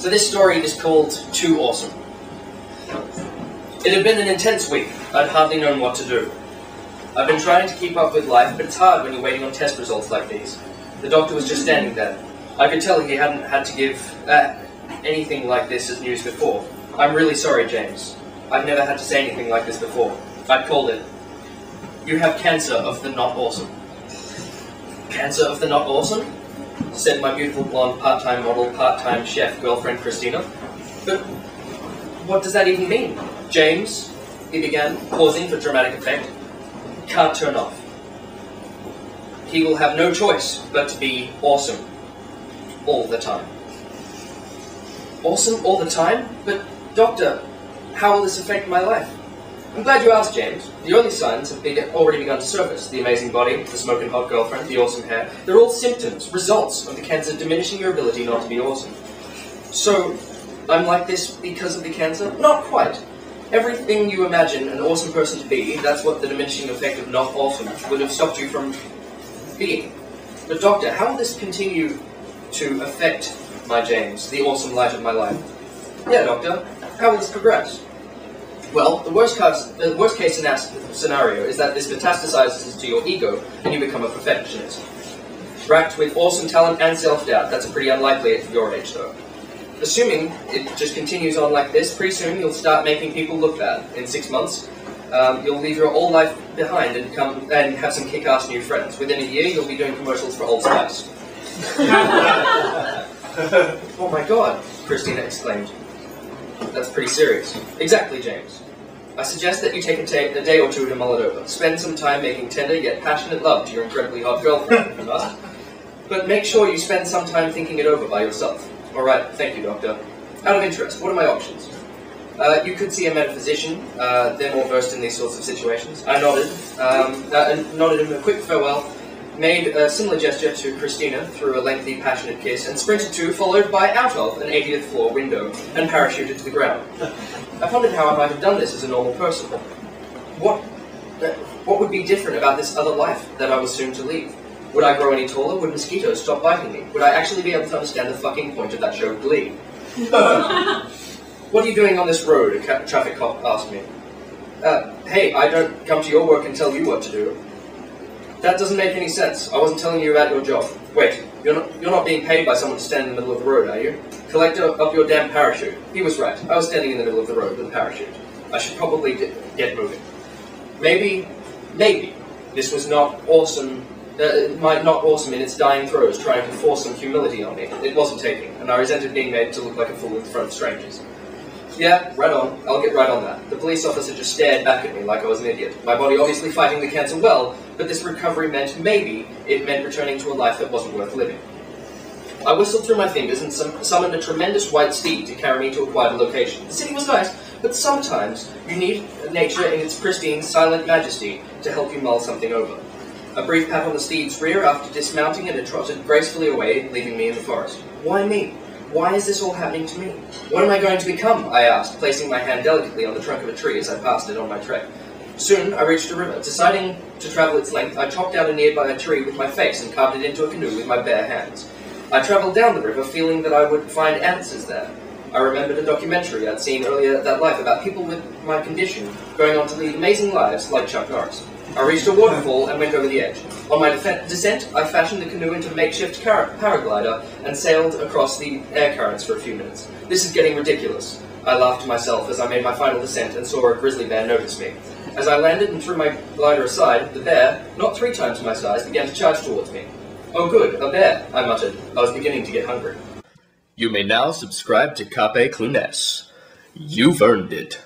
So this story is called Too Awesome. It had been an intense week. I'd hardly known what to do. I've been trying to keep up with life, but it's hard when you're waiting on test results like these. The doctor was just standing there. I could tell he hadn't had to give anything like this as news before. I'm really sorry, James. I've never had to say anything like this before. I'd called it. You have cancer of the not awesome. Cancer of the not awesome? Said my beautiful blonde part-time model, part-time chef girlfriend Christina. But what does that even mean? James, he began, pausing for dramatic effect, can't turn off. He will have no choice but to be awesome all the time. Awesome all the time? But, Doctor, how will this affect my life? I'm glad you asked, James. The early signs have already begun to surface. The amazing body, the smoking hot girlfriend, the awesome hair. They're all symptoms, results of the cancer diminishing your ability not to be awesome. So, I'm like this because of the cancer? Not quite. Everything you imagine an awesome person to be, that's what the diminishing effect of not awesome would have stopped you from being. But Doctor, how will this continue to affect my James, the awesome light of my life? Yeah, Doctor, how will this progress? Well, the worst case scenario is that this metastasizes to your ego and you become a perfectionist. Racked with awesome talent and self-doubt, that's pretty unlikely at your age though. Assuming it just continues on like this, pretty soon you'll start making people look bad. In 6 months, you'll leave your old life behind and have some kick-ass new friends. Within a year, you'll be doing commercials for Old Spice. Oh my god, Christina exclaimed. That's pretty serious. Exactly, James. I suggest that you take a day or two to mull it over. Spend some time making tender yet passionate love to your incredibly hot girlfriend, if you must. But make sure you spend some time thinking it over by yourself. Alright, thank you, Doctor. Out of interest, what are my options? You could see a metaphysician. They're more versed in these sorts of situations. I nodded, and nodded him a quick farewell, made a similar gesture to Christina through a lengthy, passionate kiss, and sprinted to, followed by out of, an 80th floor window, and parachuted to the ground. I pondered how I might have done this as a normal person. What would be different about this other life that I was soon to leave? Would I grow any taller? Would mosquitoes stop biting me? Would I actually be able to understand the fucking point of that show, Glee? What are you doing on this road? A traffic cop asked me. Hey, I don't come to your work and tell you what to do. That doesn't make any sense. I wasn't telling you about your job. Wait, you're not being paid by someone to stand in the middle of the road, are you? Collect up your damn parachute. He was right. I was standing in the middle of the road with a parachute. I should probably get moving. Maybe, this was not awesome. Not awesome in its dying throes, trying to force some humility on me. It wasn't taking, and I resented being made to look like a fool in front of strangers. Yeah, right on. I'll get right on that. The police officer just stared back at me like I was an idiot. My body obviously fighting the cancer well, but this recovery meant it meant returning to a life that wasn't worth living. I whistled through my fingers and summoned a tremendous white steed to carry me to a quieter location. The city was nice, but sometimes you need nature in its pristine, silent majesty to help you mull something over. A brief pat on the steed's rear after dismounting, and it trotted gracefully away, leaving me in the forest. Why me? Why is this all happening to me? What am I going to become? I asked, placing my hand delicately on the trunk of a tree as I passed it on my trek. Soon I reached a river. Deciding to travel its length, I chopped out a nearby tree with my face and carved it into a canoe with my bare hands. I travelled down the river, feeling that I would find answers there. I remembered a documentary I'd seen earlier that life about people with my condition going on to lead amazing lives like Chuck Norris. I reached a waterfall and went over the edge. On my descent, I fashioned the canoe into a makeshift paraglider and sailed across the air currents for a few minutes. This is getting ridiculous. I laughed to myself as I made my final descent and saw a grizzly bear notice me. As I landed and threw my glider aside, the bear, not 3 times my size, began to charge towards me. Oh good, a bear, I muttered. I was beginning to get hungry. You may now subscribe to Carpe Clunes. You've earned it.